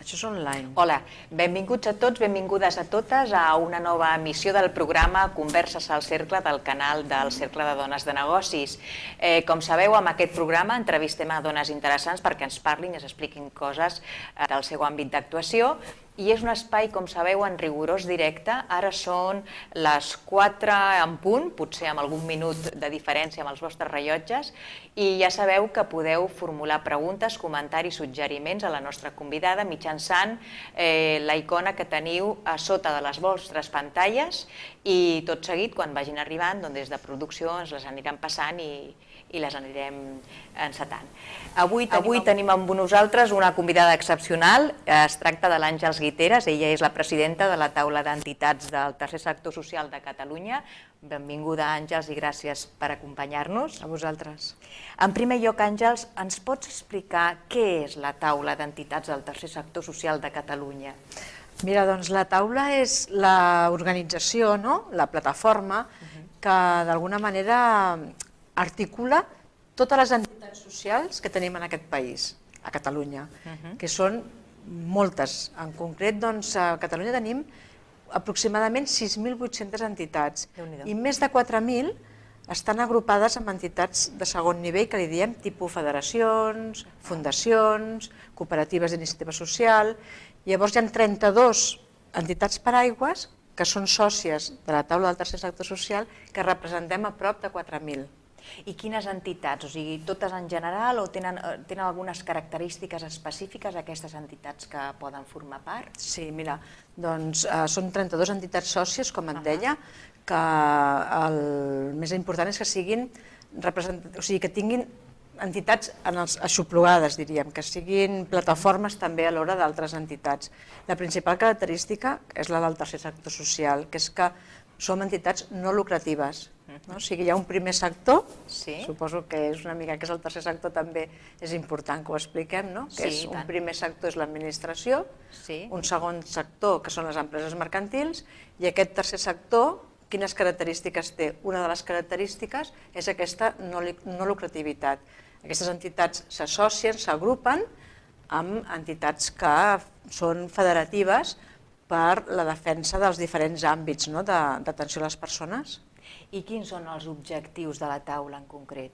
Això és online. Hola, benvinguts a tots, benvingudes a totes a una nova emissió del programa Converses al Cercle del canal del Cercle de Dones de Negocis. Com sabeu, amb aquest programa entrevistem a dones interessants perquè ens parlin i ens expliquin coses del seu àmbit d'actuació. I és un espai, com sabeu, en rigorós directe. Ara són les 4 en punt, potser amb algun minut de diferència amb els vostres rellotges, i ja sabeu que podeu formular preguntes, comentaris, suggeriments a la nostra convidada mitjançant la icona que teniu a sota de les vostres pantalles, i tot seguit, quan vagin arribant, des de producció ens les aniran passant i les anirem encetant. Avui tenim amb nosaltres una convidada excepcional. Es tracta de l'Àngels Guiteras. Ella és la presidenta de la taula d'entitats del Tercer Sector Social de Catalunya. Benvinguda, Àngels, i gràcies per acompanyar-nos. A vosaltres. En primer lloc, Àngels, ens pots explicar què és la taula d'entitats del Tercer Sector Social de Catalunya? Mira, doncs la taula és l'organització, la plataforma, que d'alguna manera articula totes les entitats socials que tenim en aquest país, a Catalunya, que són moltes. En concret, a Catalunya tenim aproximadament 6.800 entitats i més de 4.000 estan agrupades en entitats de segon nivell, que li diem tipus federacions, fundacions, cooperatives d'iniciativa social. Llavors hi ha 32 entitats paraigües que són sòcies de la taula del Tercer Sector Social, que representem a prop de 4.000. I quines entitats? O sigui, totes en general o tenen algunes característiques específiques aquestes entitats que poden formar part? Sí, mira, doncs són 32 entitats sòcies, com et deia, que el més important és que siguin que tinguin entitats aixoplugades, diríem, que siguin plataformes també a l'hora d'altres entitats. La principal característica és la del tercer sector social, que és que som entitats no lucratives. O sigui, hi ha un primer sector, suposo que és una mica que és el tercer sector, també és important que ho expliquem, que és un primer sector és l'administració, un segon sector que són les empreses mercantils, i aquest tercer sector, quines característiques té? Una de les característiques és aquesta no lucrativitat. Aquestes entitats s'associen, s'agrupen amb entitats que són federatives per la defensa dels diferents àmbits d'atenció a les persones. I quins són els objectius de la taula en concret?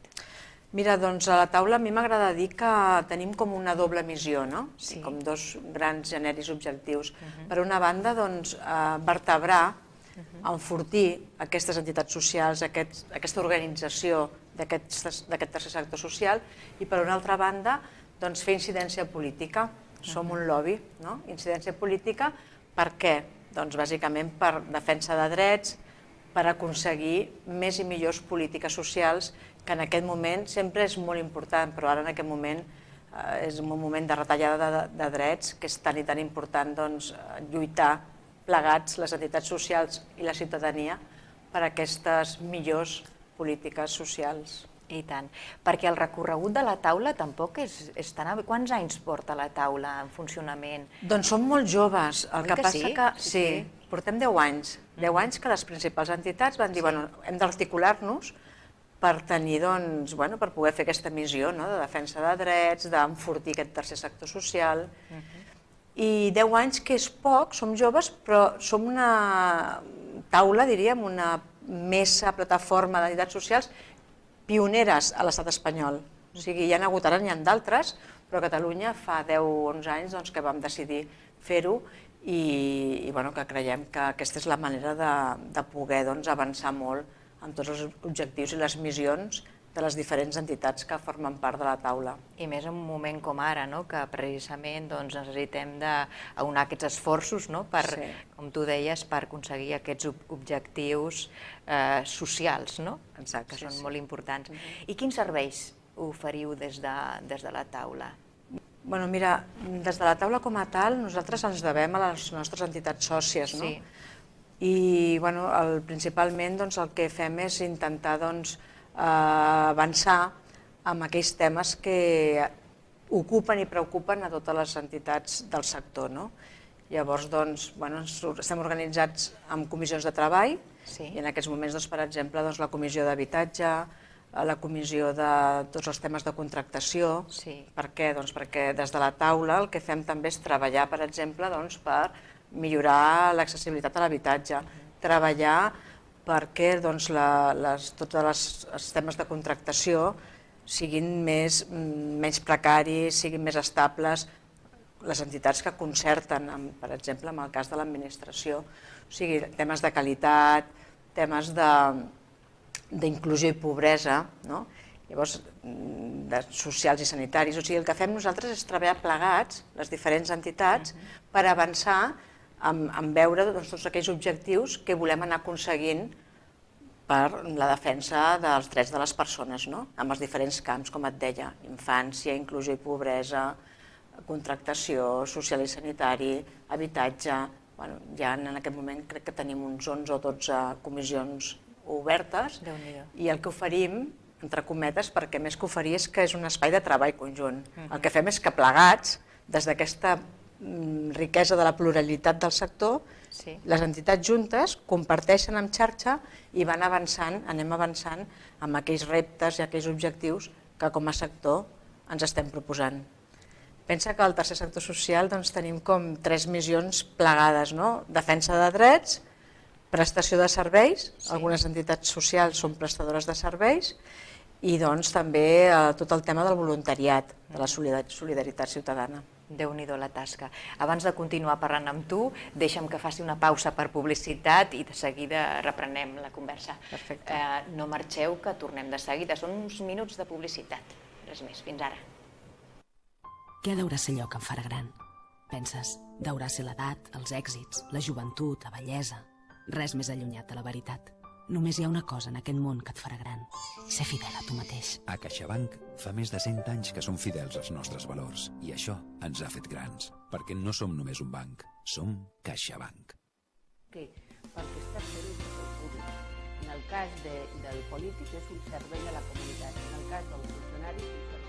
Mira, doncs a la taula a mi m'agrada dir que tenim com una doble missió, com dos grans generis objectius. Per una banda, vertebrar, enfortir aquestes entitats socials, aquesta organització d'aquest tercer sector social, i per una altra banda, fer incidència política. Som un lobby, incidència política, per què? Doncs bàsicament per defensa de drets, per aconseguir més i millors polítiques socials, que en aquest moment sempre és molt important, però ara en aquest moment és un moment de retallada de drets, que és tan i tan important lluitar plegats, les entitats socials i la ciutadania, per a aquestes millors polítiques socials. I tant, perquè el recorregut de la taula tampoc és tan... Quants anys porta la taula en funcionament? Doncs som molt joves, el que passa que... Sí, portem 10 anys. 10 anys que les principals entitats van dir hem d'articular-nos per tenir, per poder fer aquesta missió de defensa de drets, d'enfortir aquest tercer sector social. I 10 anys que és poc, som joves, però som una taula, diríem, una mesa, plataforma d'entitats socials pioneres a l'estat espanyol. O sigui, hi ha hagut, ara n'hi ha d'altres, però a Catalunya fa 10 o 11 anys que vam decidir fer-ho i que creiem que aquesta és la manera de poder avançar molt en tots els objectius i les missions de les diferents entitats que formen part de la taula. I més en un moment com ara, que precisament necessitem d'aunar aquests esforços, com tu deies, per aconseguir aquests objectius socials, que són molt importants. I quins serveis oferiu des de la taula? Mira, des de la taula com a tal, nosaltres ens devem a les nostres entitats sòcies, i principalment el que fem és intentar avançar amb aquells temes que ocupen i preocupen a totes les entitats del sector. Llavors, estem organitzats en comissions de treball i en aquests moments, per exemple, la comissió d'habitatge, a la comissió de tots els temes de contractació. Sí. Per què? Doncs perquè des de la taula el que fem també és treballar, per exemple, per millorar l'accessibilitat a l'habitatge, treballar perquè tots els temes de contractació siguin menys precaris, siguin més estables, les entitats que concerten, per exemple, en el cas de l'administració, o sigui, temes de qualitat, temes d'inclusió i pobresa, llavors socials i sanitaris. O sigui, el que fem nosaltres és treballar plegats, les diferents entitats, per avançar en veure tots aquells objectius que volem anar aconseguint per la defensa dels drets de les persones, en els diferents camps, com et deia, infància, inclusió i pobresa, contractació, social i sanitari, habitatge. Ja en aquest moment crec que tenim uns 11 o 12 comissions obertes i el que oferim, entre cometes, perquè més que oferir és que és un espai de treball conjunt. El que fem és que plegats, des d'aquesta riquesa de la pluralitat del sector, les entitats juntes comparteixen en xarxa i anem avançant amb aquells reptes i aquells objectius que com a sector ens estem proposant. Pensa que al tercer sector social tenim com 3 missions plegades, defensa de drets, prestació de serveis, algunes entitats socials són prestadores de serveis, i també tot el tema del voluntariat, de la solidaritat ciutadana. Déu-n'hi-do la tasca. Abans de continuar parlant amb tu, deixa'm que faci una pausa per publicitat i de seguida reprenem la conversa. Perfecte. No marxeu, que tornem de seguida. Són uns minuts de publicitat. Res més. Fins ara. Què deurà ser allò que em farà gran? Penses, deurà ser l'edat, els èxits, la joventut, la bellesa. Res més allunyat de la veritat. Només hi ha una cosa en aquest món que et farà gran. Ser fidel a tu mateix. A CaixaBank fa més de 100 anys que som fidels als nostres valors i això ens ha fet grans, perquè no som només un banc, som CaixaBank. Perquè està servit al públic. En el cas del polític és un servei a la comunitat, en el cas del funcionari és un servei.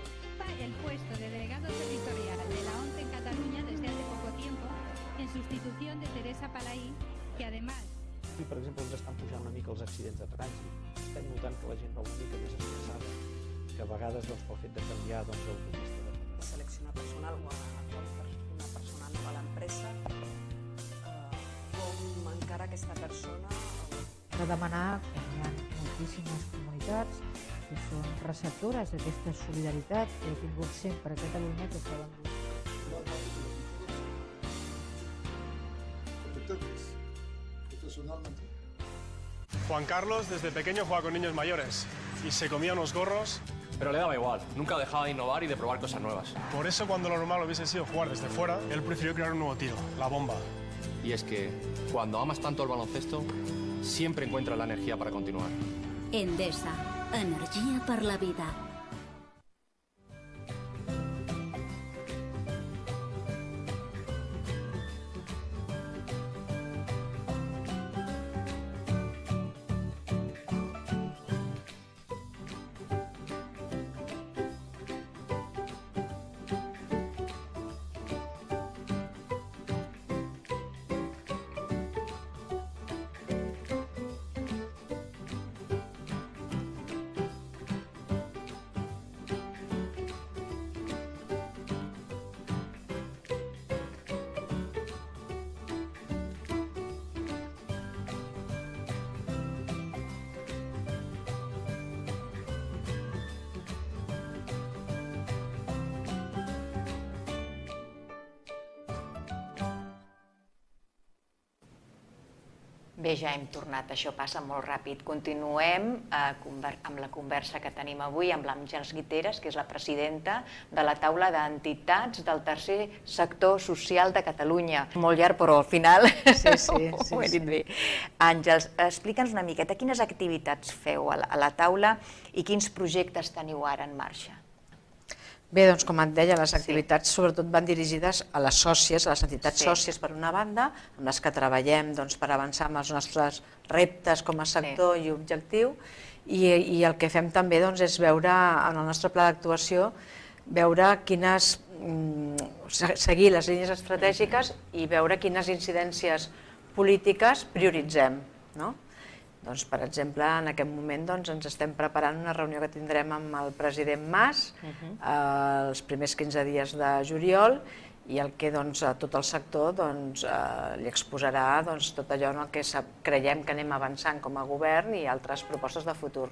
El puesto de delegado territorial de la ONCE en Cataluña desde hace poco tiempo, en sustitución de Teresa Palaí, que además... I, per exemple, ens estan pujant una mica els accidents de trànsit. Estem notant que la gent va una mica més estressada, que a vegades pel fet de canviar d'autopista de seleccionar personal o una persona nova a l'empresa, com encara aquesta persona... De demanar que hi ha moltíssimes comunitats que són receptores d'aquesta solidaritat que ha tingut sempre a Catalunya, que saben dir. Juan Carlos desde pequeño juega con niños mayores y se comía unos gorros. Pero le daba igual, nunca dejaba de innovar y de probar cosas nuevas. Por eso cuando lo normal hubiese sido jugar desde fuera, él prefirió crear un nuevo tiro, la bomba. Y es que cuando amas tanto el baloncesto, siempre encuentras la energía para continuar. Endesa, energia per la vida. Bé, ja hem tornat, això passa molt ràpid. Continuem amb la conversa que tenim avui amb l'Àngels Guiteras, que és la presidenta de la taula d'entitats del tercer sector social de Catalunya. Molt llarg, però al final ho he dit bé. Àngels, explica'ns una miqueta quines activitats feu a la taula i quins projectes teniu ara en marxa. Bé, doncs com et deia, les activitats sobretot van dirigides a les sòcies, a les entitats sòcies per una banda, amb les que treballem per avançar amb els nostres reptes com a sector i objectiu, i el que fem també és veure en el nostre pla d'actuació, veure seguir les línies estratègiques i veure quines incidències polítiques prioritzem. Doncs, per exemple, en aquest moment ens estem preparant una reunió que tindrem amb el president Mas els primers 15 dies de juliol i el que a tot el sector li exposarà tot allò en el que creiem que anem avançant com a govern i altres propostes de futur.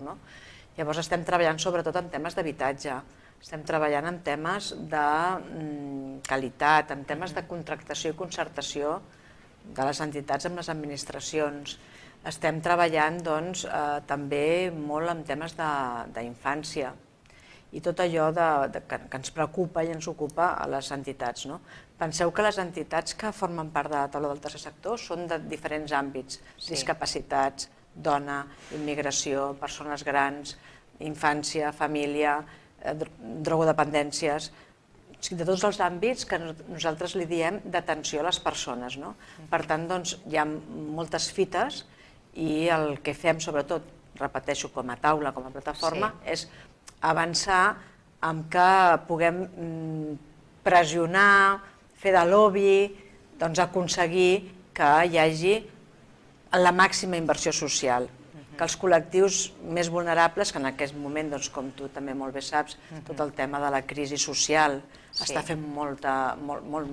Llavors estem treballant sobretot en temes d'habitatge, estem treballant en temes de qualitat, en temes de contractació i concertació de les entitats amb les administracions. Estem treballant també molt en temes d'infància i tot allò que ens preocupa i ens ocupa a les entitats. Penseu que les entitats que formen part de la taula del tercer sector són de diferents àmbits, discapacitats, dona, immigració, persones grans, infància, família, drogodependències, de tots els àmbits que nosaltres li diem d'atenció a les persones. Per tant, hi ha moltes fites i el que fem, sobretot, repeteixo, com a taula, com a plataforma, és avançar en que puguem pressionar, fer de lobby, aconseguir que hi hagi la màxima inversió social, que els col·lectius més vulnerables, que en aquest moment, com tu també molt bé saps, tot el tema de la crisi social està fent molt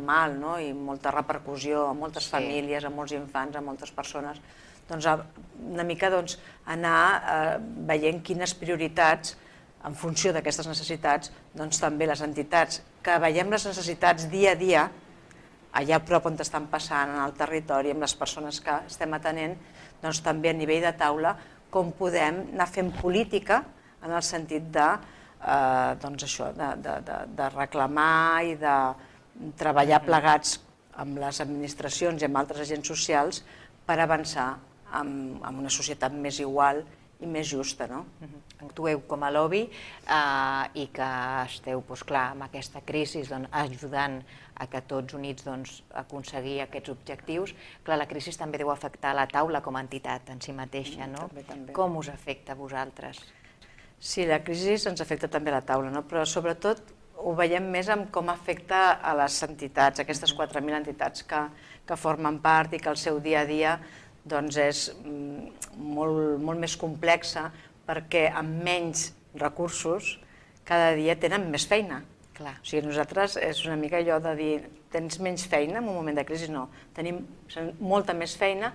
mal i molta repercussió a moltes famílies, a molts infants, a moltes persones, una mica anar veient quines prioritats, en funció d'aquestes necessitats, també les entitats que veiem les necessitats dia a dia, allà a prop on estan passant, en el territori, amb les persones que estem atenent, també a nivell de taula, com podem anar fent política en el sentit de reclamar i de treballar plegats amb les administracions i amb altres agents socials per avançar en una societat més igual i més justa. Actueu com a lobby i que esteu, clar, amb aquesta crisi ajudant a que tots units aconseguir aquests objectius. Clar, la crisi també deu afectar la taula com a entitat en si mateixa, no? Com us afecta a vosaltres? Sí, la crisi ens afecta també a la taula, però sobretot ho veiem més en com afecta a les entitats, aquestes 4.000 entitats que formen part i que el seu dia a dia és molt més complexa perquè amb menys recursos cada dia tenen més feina. O sigui, nosaltres és una mica allò de dir tens menys feina en un moment de crisi, no. Tenim molta més feina,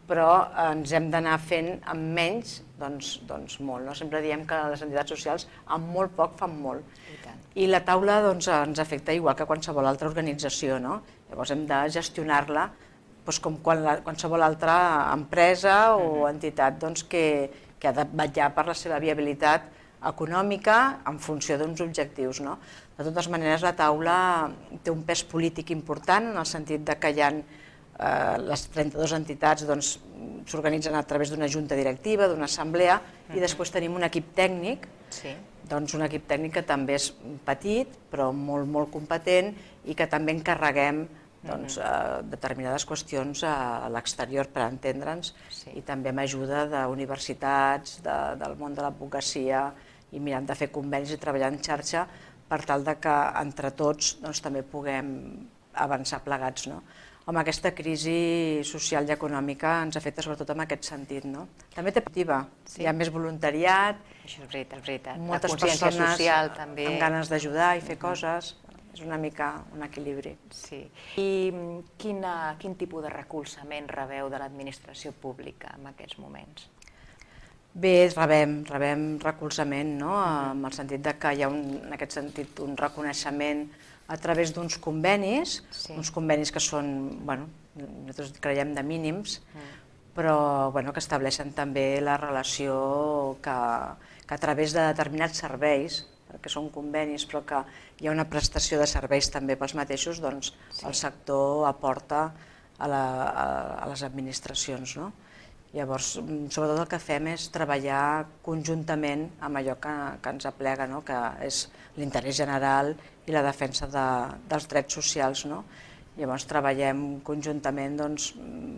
però ens hem d'anar fent amb menys, doncs molt. Sempre diem que les entitats socials amb molt poc fan molt. I la taula ens afecta igual que qualsevol altra organització. Llavors hem de gestionar-la com qualsevol altra empresa o entitat que ha de vetllar per la seva viabilitat econòmica en funció d'uns objectius. De totes maneres, la taula té un pes polític important en el sentit que hi ha les 32 entitats s'organitzen a través d'una junta directiva, d'una assemblea, i després tenim un equip tècnic, un equip tècnic que també és petit, però molt competent, i que també encarreguem determinades qüestions a l'exterior per entendre'ns, i també amb ajuda d'universitats, del món de l'advocacia, i mirant de fer convenis i treballar en xarxa per tal que entre tots també puguem avançar plegats. Home, aquesta crisi social i econòmica ens afecta sobretot en aquest sentit. També té perspectiva, hi ha més voluntariat, moltes persones amb ganes d'ajudar i fer coses, és una mica un equilibri. I quin tipus de recolzament rebeu de l'administració pública en aquests moments? Bé, rebem recolzament, en el sentit que hi ha en aquest sentit un reconeixement a través d'uns convenis que són, nosaltres creiem de mínims, però que estableixen també la relació que a través de determinats serveis, que són convenis però que hi ha una prestació de serveis també pels mateixos, doncs el sector aporta a les administracions. Llavors, sobretot el que fem és treballar conjuntament amb allò que ens aplega, que és l'interès general i la defensa dels drets socials. Llavors treballem conjuntament,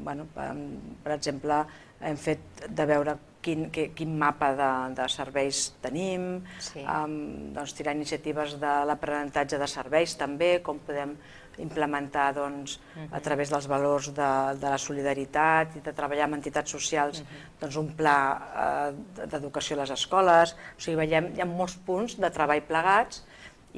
per exemple, hem fet de veure quin mapa de serveis tenim, tirar iniciatives de l'aprenentatge de serveis també, com podem implementar a través dels valors de la solidaritat i de treballar amb entitats socials un pla d'educació a les escoles. O sigui, veiem, hi ha molts punts de treball plegats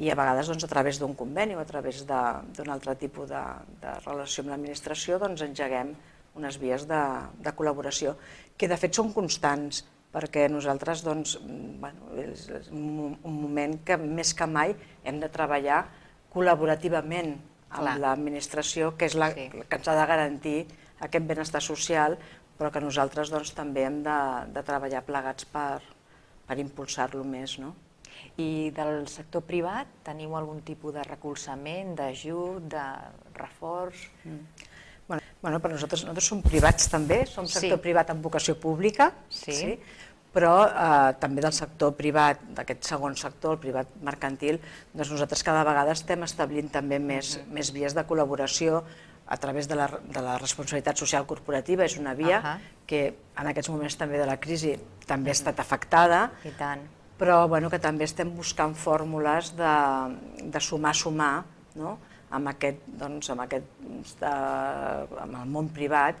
i a vegades a través d'un conveni o a través d'un altre tipus de relació amb l'administració engeguem unes vies de col·laboració que de fet són constants, perquè nosaltres és un moment que més que mai hem de treballar col·laborativament amb l'administració, que és la que ens ha de garantir aquest benestar social, però que nosaltres també hem de treballar plegats per impulsar-lo més. I del sector privat teniu algun tipus de recolzament, d'ajut, de reforç? Bueno, per nosaltres som privats també, som sector privat amb vocació pública, però també del sector privat, d'aquest segon sector, el privat mercantil, nosaltres cada vegada estem establint també més vies de col·laboració a través de la responsabilitat social corporativa. És una via que en aquests moments també de la crisi també ha estat afectada, però que també estem buscant fórmules de sumar amb el món privat,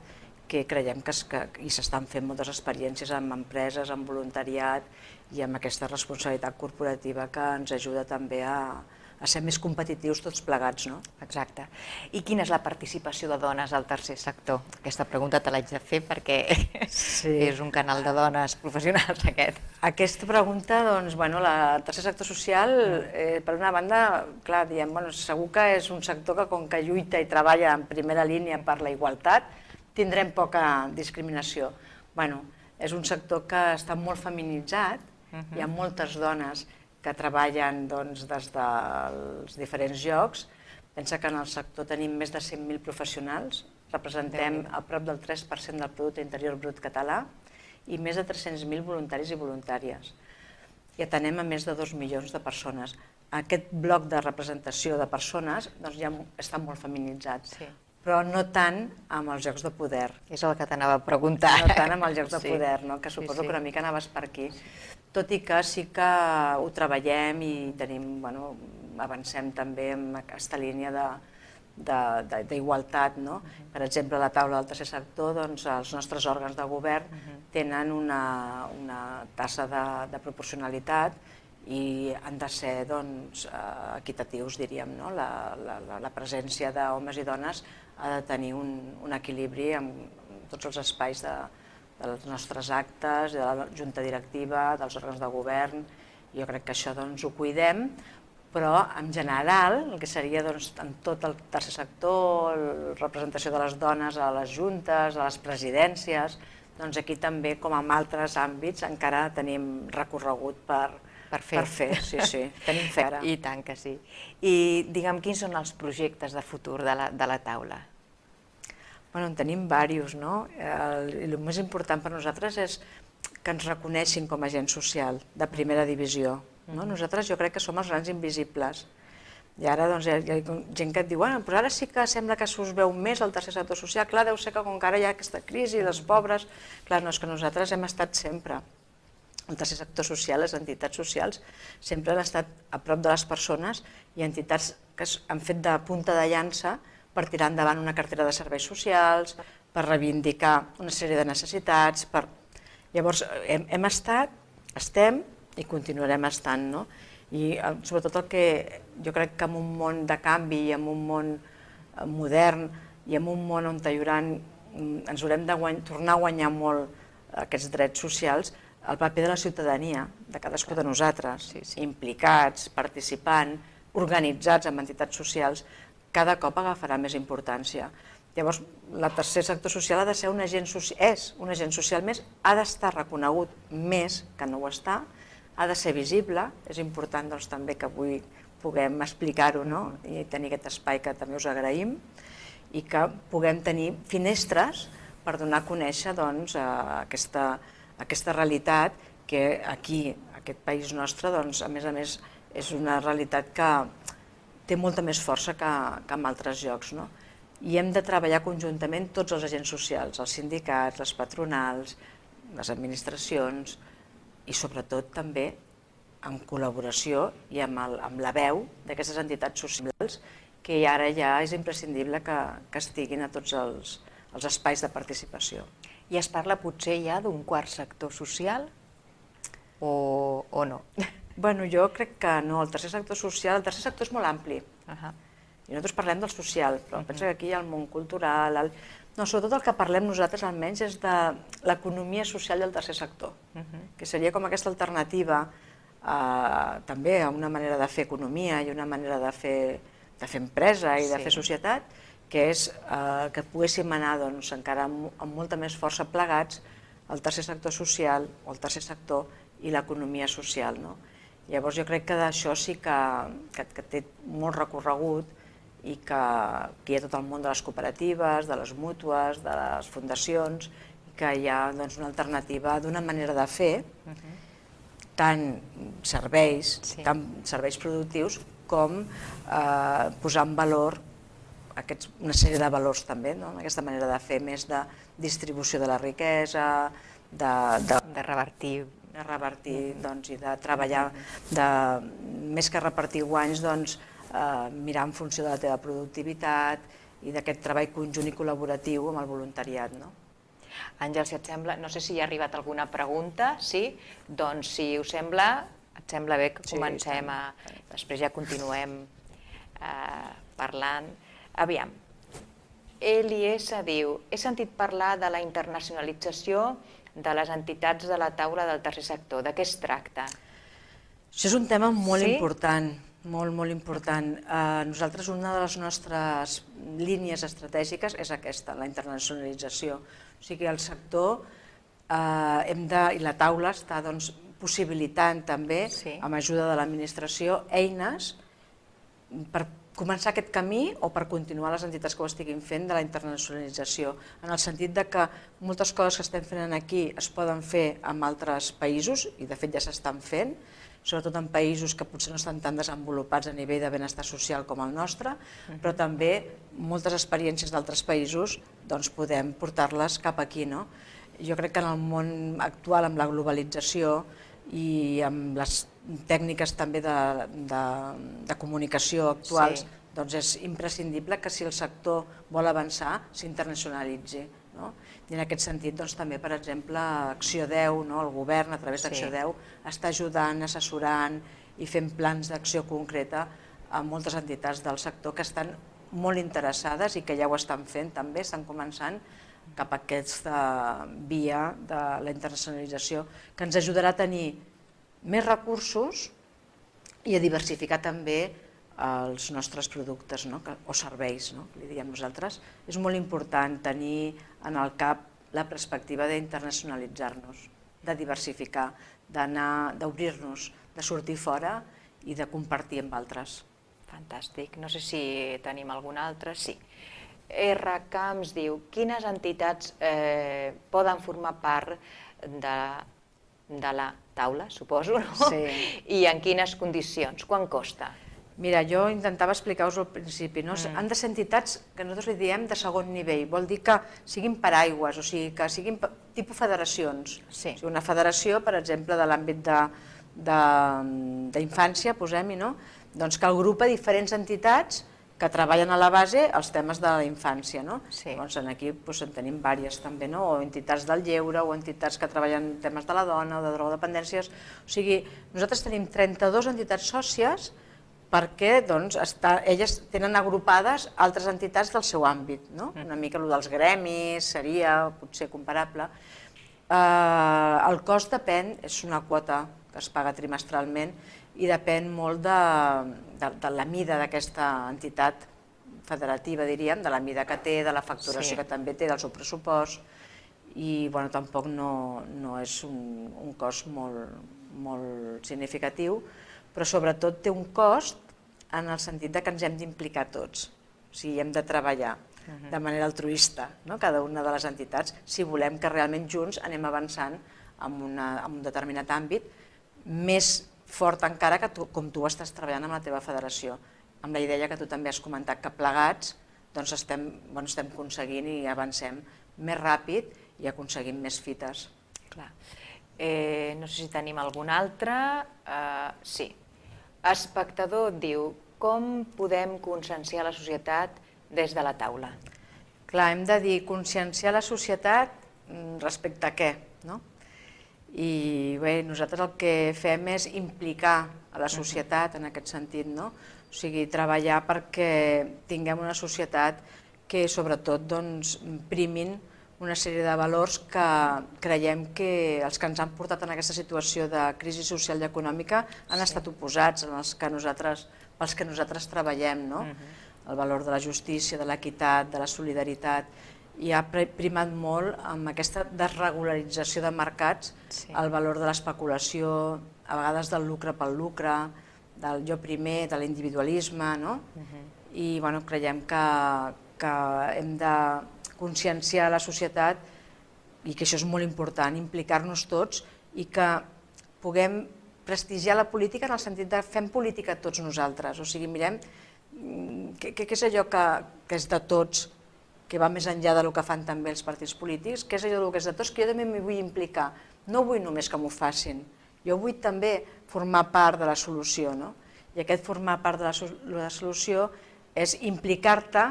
que creiem que s'estan fent moltes experiències amb empreses, amb voluntariat i amb aquesta responsabilitat corporativa que ens ajuda també a ser més competitius tots plegats. Exacte. I quina és la participació de dones al tercer sector? Aquesta pregunta te l'haig de fer perquè és un canal de dones professionals aquest. Aquesta pregunta, el tercer sector social, per una banda, clar, diem, segur que és un sector que com que lluita i treballa en primera línia per la igualtat, tindrem poca discriminació. És un sector que està molt feminitzat, hi ha moltes dones que treballen des dels diferents llocs. Pensa que en el sector tenim més de 100.000 professionals, representem a prop del 3% del producte interior brut català i més de 300.000 voluntaris i voluntàries. I atenem a més de 2 milions de persones. Aquest bloc de representació de persones ja està molt feminitzat, però no tant amb els jocs de poder. És el que t'anava a preguntar. No tant amb els jocs de poder, que suposo que una mica anaves per aquí. Tot i que sí que ho treballem i avancem també en aquesta línia d'igualtat. Per exemple, a la taula del tercer sector, els nostres òrgans de govern tenen una tassa de proporcionalitat i han de ser equitatius, diríem. La presència d'homes i dones ha de tenir un equilibri en tots els espais dels nostres actes, de la junta directiva, dels òrgans de govern. Jo crec que això ho cuidem, però en general, el que seria en tot el tercer sector, la representació de les dones a les juntes, a les presidències, aquí també, com en altres àmbits, encara tenim recorregut per fer. Sí, tenim fe ara. I tant que sí. I digue'm, quins són els projectes de futur de la taula? En tenim diversos, i el més important per nosaltres és que ens reconeixin com a agent social de primera divisió. Nosaltres jo crec que som els grans invisibles. I ara hi ha gent que et diu, però ara sí que sembla que us veu més el tercer sector social. Clar, deu ser que com que ara hi ha aquesta crisi, les pobres... Clar, no, és que nosaltres hem estat sempre. El tercer sector social, les entitats socials, sempre han estat a prop de les persones i entitats que han fet de punta de llança per tirar endavant una cartera de serveis socials, per reivindicar una sèrie de necessitats. Llavors, hem estat, estem i continuarem estant. I sobretot el que jo crec que en un món de canvi i en un món modern i en un món on ens haurem de tornar a guanyar molt aquests drets socials, el paper de la ciutadania, de cadascú de nosaltres, implicats, participant, organitzats amb entitats socials, cada cop agafarà més importància. Llavors, el tercer sector social ha de ser un agent social més, ha d'estar reconegut més que no ho està, ha de ser visible, és important també que avui puguem explicar-ho i tenir aquest espai que també us agraïm i que puguem tenir finestres per donar a conèixer aquesta realitat que aquí, aquest país nostre, a més, és una realitat que té molta més força que en altres llocs. I hem de treballar conjuntament tots els agents socials, els sindicats, les patronals, les administracions i sobretot també en col·laboració i amb la veu d'aquestes entitats socials que ara ja és imprescindible que estiguin a tots els espais de participació. I es parla potser ja d'un quart sector social o no? Bueno, jo crec que no, el tercer sector és molt ampli. I nosaltres parlem del social, però penso que aquí hi ha el món cultural. No, sobretot el que parlem nosaltres almenys és de l'economia social del tercer sector, que seria com aquesta alternativa també a una manera de fer economia i una manera de fer empresa i de fer societat, que és que poguéssim anar encara amb molta més força plegats el tercer sector social o el tercer sector i l'economia social. Llavors jo crec que d'això sí que té molt recorregut i que hi ha tot el món de les cooperatives, de les mútues, de les fundacions, i que hi ha una alternativa d'una manera de fer, tant serveis productius com posar en valor una sèrie de valors també, aquesta manera de fer més de distribució de la riquesa, de revertir i de treballar, més que repartir guanys, mirar en funció de la teva productivitat i d'aquest treball conjunt i col·laboratiu amb el voluntariat. Àngel, si et sembla, no sé si hi ha arribat alguna pregunta, sí? Doncs si us sembla, et sembla bé que comencem després ja continuem parlant. Aviam, Eliesa diu, he sentit parlar de la internacionalització de les entitats de la taula del tercer sector. De què es tracta? Això és un tema molt important, molt important. Nosaltres, una de les nostres línies estratègiques és aquesta, la internacionalització. O sigui, el sector i la taula està possibilitant també, amb ajuda de l'administració, eines per començar aquest camí o per continuar les entitats que ho estiguin fent de la internacionalització, en el sentit que moltes coses que estem fent aquí es poden fer en altres països, i de fet ja s'estan fent, sobretot en països que potser no estan tan desenvolupats a nivell de benestar social com el nostre, però també moltes experiències d'altres països podem portar-les cap aquí. Jo crec que en el món actual, amb la globalització i amb les tècniques també de comunicació actuals, és imprescindible que si el sector vol avançar s'internacionalitzi. I en aquest sentit també, per exemple, Acció 10, el govern a través d'Acció 10 està ajudant, assessorant i fent plans d'acció concreta a moltes entitats del sector que estan molt interessades i que ja ho estan fent també, estan començant cap a aquesta via de la internacionalització que ens ajudarà a tenir més recursos i a diversificar també els nostres productes o serveis, li diem nosaltres. És molt important tenir en el cap la perspectiva d'internacionalitzar-nos, de diversificar, d'obrir-nos, de sortir fora i de compartir amb altres. Fantàstic. No sé si tenim algun altre. Sí. R. Camps diu, quines entitats poden formar part de la taula, suposo, i en quines condicions? Quant costa? Mira, jo intentava explicar-vos al principi. Han de ser entitats que nosaltres li diem de segon nivell. Vol dir que siguin paraigües, o sigui, que siguin tipus federacions. Una federació, per exemple, de l'àmbit d'infància, posem-hi, que agrupa diferents entitats que treballen a la base els temes de la infància. Aquí en tenim diverses també, o entitats del lleure, o entitats que treballen temes de la dona o de drogodependències. O sigui, nosaltres tenim 32 entitats sòcies perquè elles tenen agrupades altres entitats del seu àmbit. Una mica el dels gremis seria potser comparable. El cost depèn, és una quota que es paga trimestralment i depèn molt de la mida d'aquesta entitat federativa, diríem, de la mida que té, de la facturació que també té, del seu pressupost, i tampoc no és un cost molt significatiu, però sobretot té un cost en el sentit que ens hem d'implicar tots, o sigui, hem de treballar de manera altruista, cada una de les entitats, si volem que realment junts anem avançant en un determinat àmbit, més fort encara que com tu estàs treballant amb la teva federació, amb la idea que tu també has comentat, que plegats estem aconseguint i avancem més ràpid i aconseguim més fites. No sé si tenim algun altre. Sí. Espectador diu, com podem conscienciar la societat des de la taula? Clar, hem de dir conscienciar la societat respecte a què, no? I bé, nosaltres el que fem és implicar a la societat en aquest sentit, no? O sigui, treballar perquè tinguem una societat que sobretot primin una sèrie de valors que creiem que els que ens han portat en aquesta situació de crisi social i econòmica han estat oposats pels que nosaltres treballem, no? El valor de la justícia, de l'equitat, de la solidaritat, i ha primat molt amb aquesta desregularització de mercats el valor de l'especulació, a vegades del lucre pel lucre, del jo primer, de l'individualisme, no? I creiem que hem de conscienciar la societat i que això és molt important, implicar-nos tots i que puguem prestigiar la política en el sentit de fem política tots nosaltres, o sigui, mirem què és allò que és de tots, que va més enllà del que fan també els partits polítics, què és allò que és de tots, que jo també m'hi vull implicar. No vull només que m'ho facin, jo vull també formar part de la solució, no? I aquest formar part de la solució és implicar-te,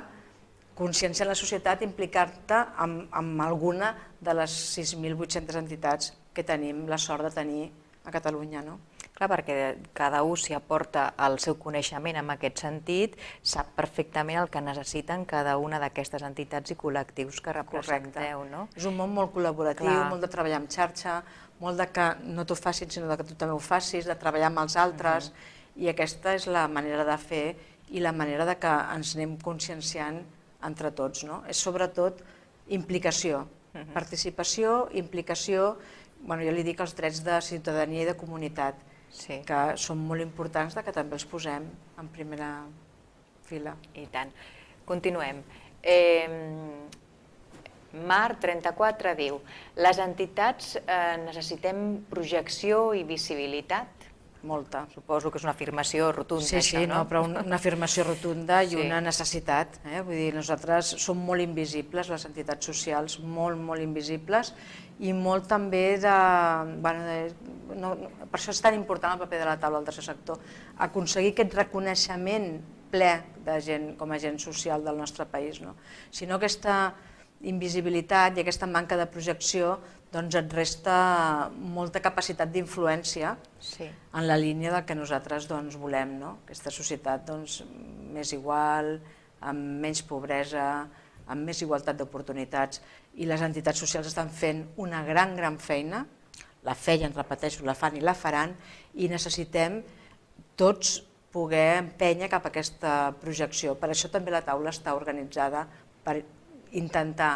conscienciar la societat, implicar-te amb alguna de les 6.800 entitats que tenim la sort de tenir a Catalunya, no? Clar, perquè cada un s'hi aporta el seu coneixement en aquest sentit, sap perfectament el que necessiten cada una d'aquestes entitats i col·lectius que representeu, no? És un món molt col·laboratiu, molt de treballar en xarxa, molt de que no t'ho facin, sinó que tu també ho facis, de treballar amb els altres, i aquesta és la manera de fer i la manera de que ens anem conscienciant entre tots, no? És sobretot implicació, participació, implicació, jo li dic els drets de ciutadania i de comunitat, que són molt importants que també els posem en primera fila. I tant. Continuem. Mar 34 diu: les entitats necessitem projecció i visibilitat? Molta. Suposo que és una afirmació rotunda. Sí, però una afirmació rotunda i una necessitat. Vull dir, nosaltres som molt invisibles, les entitats socials, molt, molt invisibles, i molt també de... Per això és tan important el paper de la taula del tercer sector, aconseguir aquest reconeixement ple de gent com a agent social del nostre país. Si no, aquesta invisibilitat i aquesta manca de projecció et resta molta capacitat d'influència en la línia del que nosaltres volem, aquesta societat més igual, amb menys pobresa, amb més igualtat d'oportunitats, i les entitats socials estan fent una gran feina, la feien, repeteixo, la fan i la faran, i necessitem tots poder empènyer cap a aquesta projecció. Per això també la taula està organitzada per intentar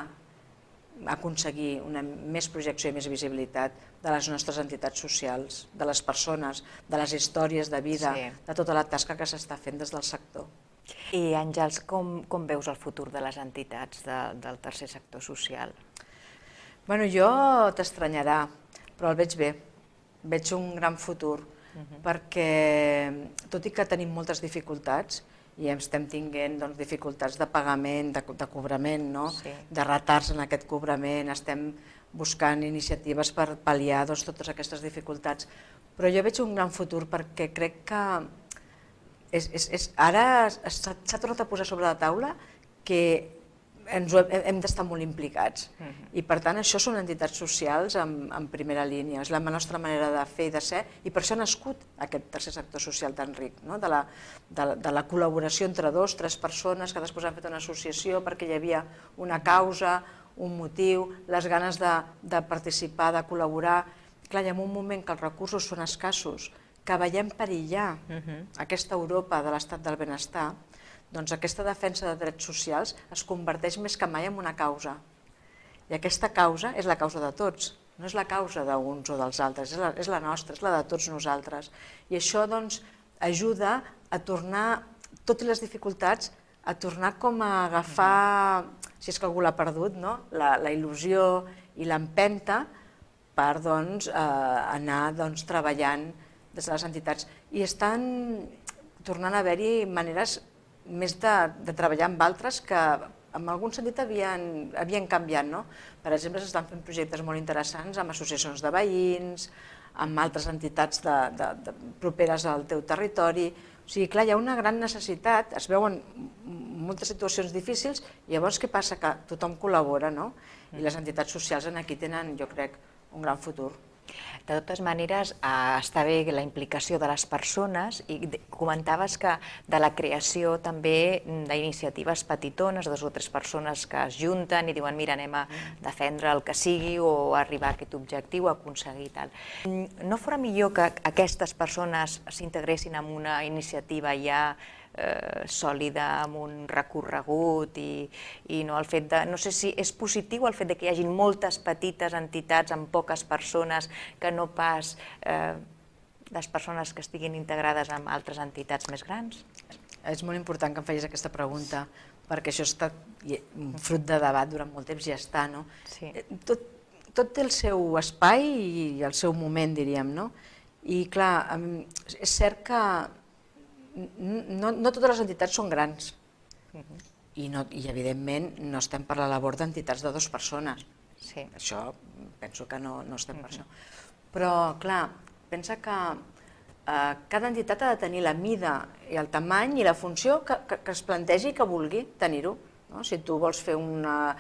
aconseguir una més projecció i més visibilitat de les nostres entitats socials, de les persones, de les històries de vida, de tota la tasca que s'està fent des del sector. I Àngels, com veus el futur de les entitats del tercer sector social? Jo t'estranyarà, però el veig bé, veig un gran futur, perquè tot i que tenim moltes dificultats, i estem tenint dificultats de pagament, de cobrament, de retards en aquest cobrament, estem buscant iniciatives per pal·liar totes aquestes dificultats, però jo veig un gran futur perquè crec que ara s'ha tornat a posar sobre la taula que hem d'estar molt implicats, i per tant això són entitats socials en primera línia, és la nostra manera de fer i de ser, i per això ha nascut aquest tercer sector social tan ric, de la col·laboració entre 2 o 3 persones que després han fet una associació perquè hi havia una causa, un motiu, les ganes de participar, de col·laborar. Clar, hi ha un moment que els recursos són escassos, que veiem perillar aquesta Europa de l'estat del benestar, doncs aquesta defensa de drets socials es converteix més que mai en una causa. I aquesta causa és la causa de tots, no és la causa d'uns o dels altres, és la nostra, és la de tots nosaltres. I això ajuda a tornar, tot i les dificultats, a tornar com a agafar, si és que algú l'ha perdut, la il·lusió i l'empenta per anar treballant des de les entitats. I estan tornant a haver-hi maneres més de treballar amb altres que en algun sentit havien canviat. Per exemple, s'estan fent projectes molt interessants amb associacions de veïns, amb altres entitats properes al teu territori, O sigui, clar, hi ha una gran necessitat, es veuen moltes situacions difícils, i llavors què passa? Que tothom col·labora, no? I les entitats socials aquí tenen, jo crec, un gran futur. De totes maneres, està bé la implicació de les persones i comentaves que de la creació també d'iniciatives petitones, 2 o 3 persones que es junten i diuen mira, anem a defendre el que sigui o arribar a aquest objectiu, a aconseguir tal. No fora millor que aquestes persones s'integressin en una iniciativa ja sòlida, amb un recorregut i no el fet de... No sé si és positiu el fet que hi hagi moltes petites entitats amb poques persones que no pas les persones que estiguin integrades amb altres entitats més grans? És molt important que em facis aquesta pregunta, perquè això ha estat fruit de debat durant molt temps i ja està, no? Tot té el seu espai i el seu moment, diríem, no? I clar, és cert que no totes les entitats són grans i evidentment no estem per la labor d'entitats de 2 persones. Això penso que no estem per això. Però clar, pensa que cada entitat ha de tenir la mida i el tamany i la funció que es plantegi i que vulgui tenir-ho. Si tu vols fer una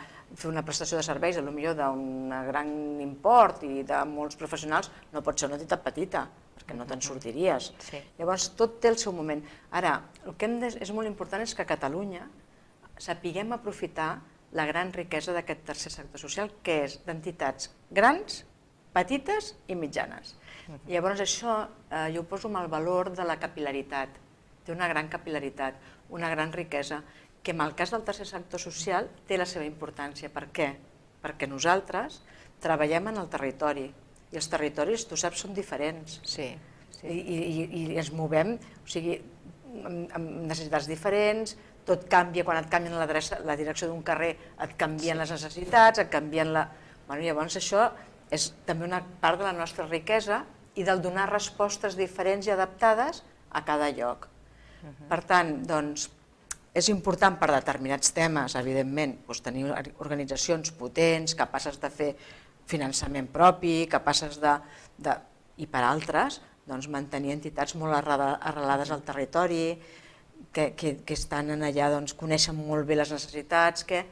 prestació de serveis, potser d'un gran import i de molts professionals, no pot ser una entitat petita, perquè no te'n sortiries. Llavors, tot té el seu moment. Ara, el que és molt important és que a Catalunya sapiguem aprofitar la gran riquesa d'aquest tercer sector social, que és d'entitats grans, petites i mitjanes. Llavors, això jo ho poso amb el valor de la capil·laritat. Té una gran capil·laritat, una gran riquesa, que en el cas del tercer sector social té la seva importància. Per què? Perquè nosaltres treballem en el territori i els territoris, tu saps, són diferents i ens movem amb necessitats diferents, tot canvia, quan et canvien la direcció d'un carrer et canvien les necessitats, et canvien la... Llavors això és també una part de la nostra riquesa i del donar respostes diferents i adaptades a cada lloc. Per tant, doncs, és important per determinats temes, evidentment, tenir organitzacions potents, capaces de fer finançament propi, capaces de... I per altres, mantenir entitats molt arrelades al territori, que estan allà, coneixen molt bé les necessitats, que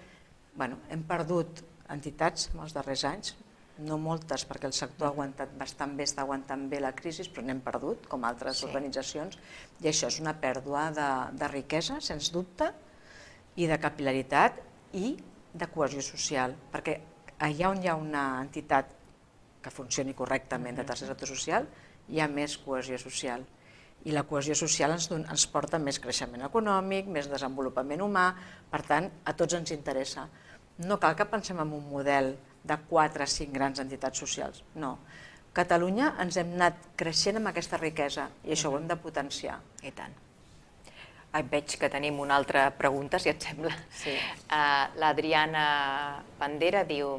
hem perdut entitats en els darrers anys, no moltes, perquè el sector ha aguantat bastant bé, està aguantant bé la crisi, però n'hem perdut, com altres organitzacions, i això és una pèrdua de riquesa, sens dubte, i de capil·laritat i de cohesió social, perquè allà on hi ha una entitat que funcioni correctament de tercer sector social, hi ha més cohesió social. I la cohesió social ens porta més creixement econòmic, més desenvolupament humà, per tant, a tots ens interessa. No cal que pensem en un model de 4 o 5 grans entitats socials, no. Catalunya ens hem anat creixent amb aquesta riquesa i això ho hem de potenciar. I tant. Veig que tenim una altra pregunta, si et sembla. L'Adriana Bandera diu: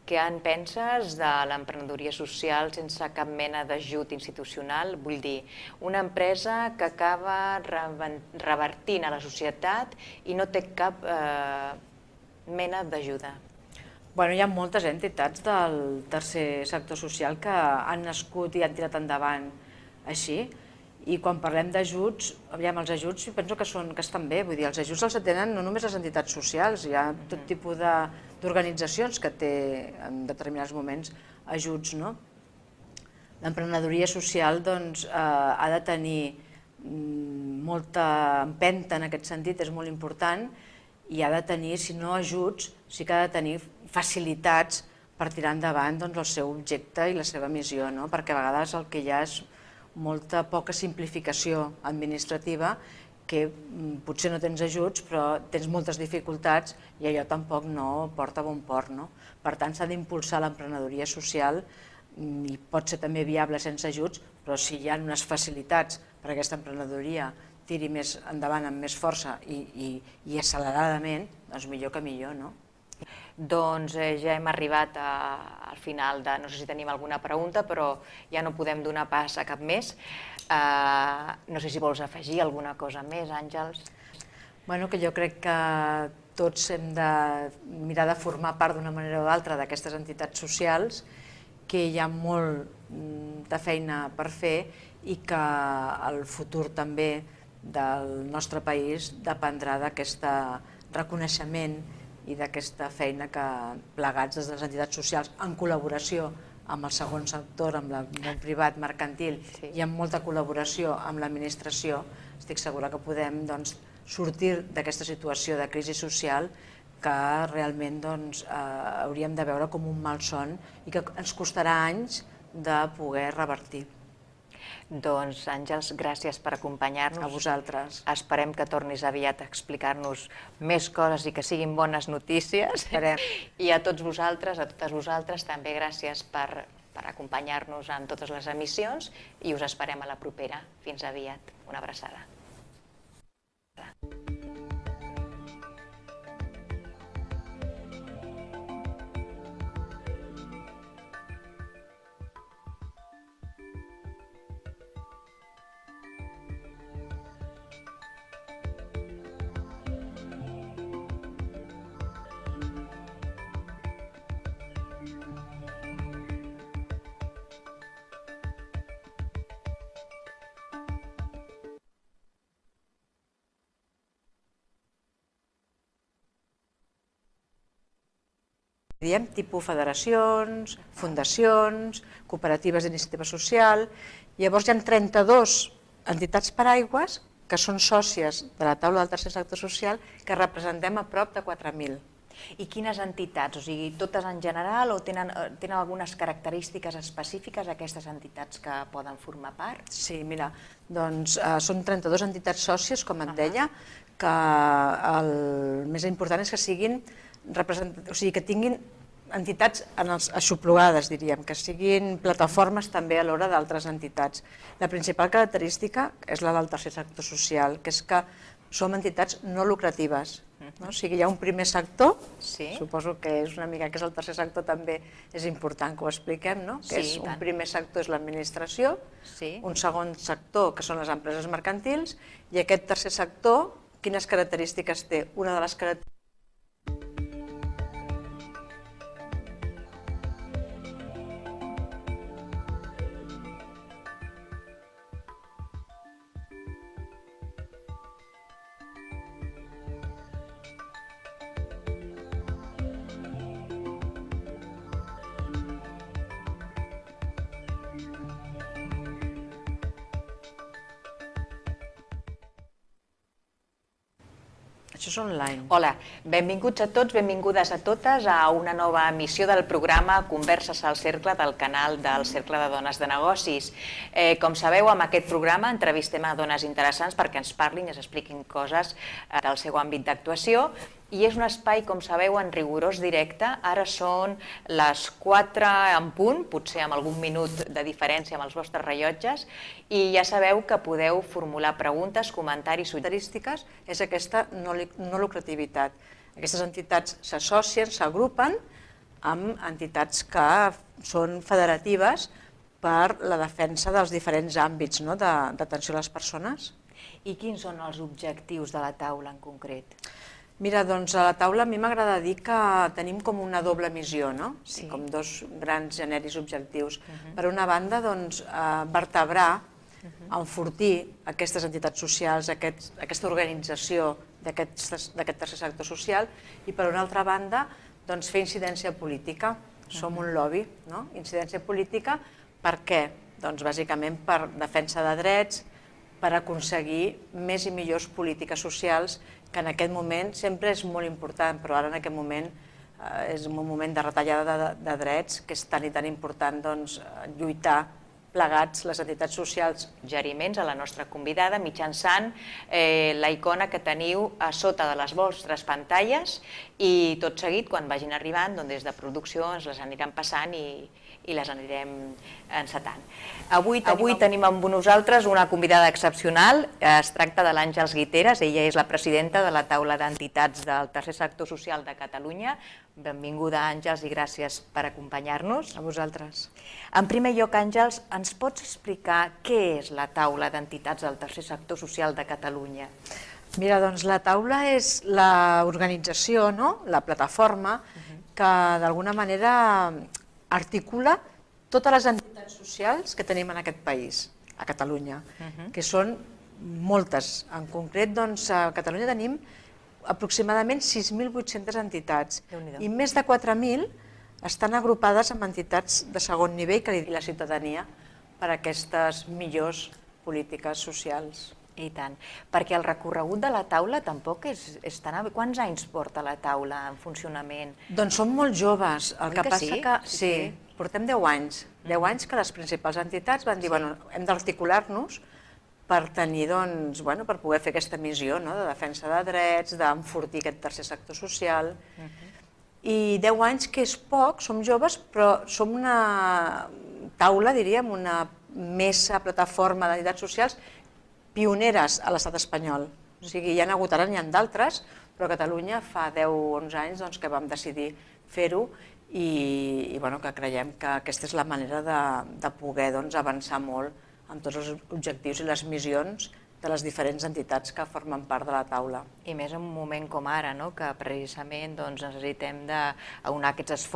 què en penses de l'emprenedoria social sense cap mena d'ajut institucional? Vull dir, una empresa que acaba revertint a la societat i no té cap mena d'ajuda. Hi ha moltes entitats del tercer sector social que han nascut i han tirat endavant així. I quan parlem d'ajuts, els ajuts penso que estan bé, vull dir, els ajuts els tenen no només les entitats socials, hi ha tot tipus d'organitzacions que té en determinats moments ajuts. L'emprenedoria social ha de tenir molta empenta en aquest sentit, és molt important, i ha de tenir, si no ajuts, sí que ha de tenir facilitats per tirar endavant el seu objecte i la seva missió, perquè a vegades el que hi ha és molta poca simplificació administrativa, que potser no tens ajuts però tens moltes dificultats i allò tampoc no porta a bon port. Per tant, s'ha d'impulsar l'emprenedoria social i pot ser també viable sense ajuts, però si hi ha unes facilitats per a aquesta emprenedoria tiri més endavant amb més força i acceleradament, doncs millor que millor, no? Doncs ja hem arribat al final de... No sé si tenim alguna pregunta, però ja no podem donar pas a cap més. No sé si vols afegir alguna cosa més, Àngels. Que jo crec que tots hem de mirar de formar part d'una manera o d'altra d'aquestes entitats socials, que hi ha molt de feina per fer i que el futur també del nostre país dependrà d'aquest reconeixement i d'aquesta feina que plegats des de les entitats socials, en col·laboració amb el segon sector, amb el món privat mercantil i amb molta col·laboració amb l'administració, estic segura que podem sortir d'aquesta situació de crisi social que realment hauríem de veure com un malson i que ens costarà anys de poder revertir. Doncs, Àngels, gràcies per acompanyar-nos. A vosaltres. Esperem que tornis aviat a explicar-nos més coses i que siguin bones notícies. I a tots vosaltres, a totes vosaltres, també gràcies per acompanyar-nos en totes les emissions i us esperem a la propera. Fins aviat. Una abraçada. Diem tipus federacions, fundacions, cooperatives d'iniciativa social. Llavors hi ha 32 entitats paraigües que són sòcies de la taula del tercer sector social que representem a prop de 4.000. I quines entitats? O sigui, totes en general o tenen algunes característiques específiques aquestes entitats que poden formar part? Sí, mira, doncs són 32 entitats sòcies, com et deia, que el més important és que siguin que tinguin entitats aixoplugades, diríem, que siguin plataformes també a l'hora d'altres entitats. La principal característica és la del tercer sector social, que és que som entitats no lucratives. O sigui, hi ha un primer sector, suposo que és una mica que és el tercer sector també és important que ho expliquem, que és un primer sector és l'administració, un segon sector que són les empreses mercantils i aquest tercer sector, quines característiques té? Una de les característiques Això és online. Hola, benvinguts a tots, benvingudes a totes a una nova emissió del programa Converses al Cercle del canal del Cercle de Dones de Negocis. Com sabeu, amb aquest programa entrevistem a dones interessants perquè ens parlin i ens expliquin coses del seu àmbit d'actuació. I és un espai, com sabeu, en rigorós directe. Ara són les 4 en punt, potser amb algun minut de diferència amb els vostres rellotges, i ja sabeu que podeu formular preguntes, comentaris, característiques, és aquesta no lucrativitat. Aquestes entitats s'associen, s'agrupen amb entitats que són federatives per la defensa dels diferents àmbits d'atenció a les persones. I quins són els objectius de la taula en concret? Mira, doncs a la taula a mi m'agrada dir que tenim com una doble missió, com dos grans generis objectius. Per una banda, vertebrar, enfortir aquestes entitats socials, aquesta organització d'aquest tercer sector social i per una altra banda, fer incidència política. Som un lobby, incidència política, per què? Doncs bàsicament per defensa de drets, per aconseguir més i millors polítiques socials que en aquest moment sempre és molt important, però ara en aquest moment és un moment de retallada de drets que és tan i tan important lluitar plegats les entitats socials. Suggeriments a la nostra convidada mitjançant la icona que teniu a sota de les vostres pantalles i tot seguit, quan vagin arribant, des de producció ens les aniran passant i les anirem encetant. Avui tenim amb nosaltres una convidada excepcional. Es tracta de l'Àngels Guiteras. Ella és la presidenta de la taula d'entitats del tercer sector social de Catalunya. Benvinguda, Àngels, i gràcies per acompanyar-nos. A vosaltres. En primer lloc, Àngels, ens pots explicar què és la taula d'entitats del tercer sector social de Catalunya? Mira, doncs la taula és l'organització, la plataforma, que d'alguna manera articula totes les entitats socials que tenim en aquest país. a Catalunya, que són moltes. En concret, doncs, a Catalunya tenim aproximadament 6.800 entitats i més de 4.000 estan agrupades en entitats de segon nivell que li diu la ciutadania per a aquestes millors polítiques socials. I tant, perquè el recorregut de la taula tampoc és tan... Quants anys porta la taula en funcionament? Doncs són molt joves, el que passa que... Sí, portem 10 anys. 10 anys que les principals entitats van dir, bueno, hem d'articular-nos per tenir, doncs, bueno, per poder fer aquesta missió de defensa de drets, d'enfortir aquest tercer sector social. I 10 anys que és poc, som joves, però som una taula, diríem, una mesa, plataforma d'entitats socials pioneres a l'estat espanyol. O sigui, hi ha hagut, ara n'hi ha d'altres, però a Catalunya fa 10 o 11 anys que vam decidir fer-ho i que creiem que aquesta és la manera de poder avançar molt amb tots els objectius i les missions de les diferents entitats que formen part de la taula. I més en un moment com ara, que precisament necessitem d'aunar aquests esforços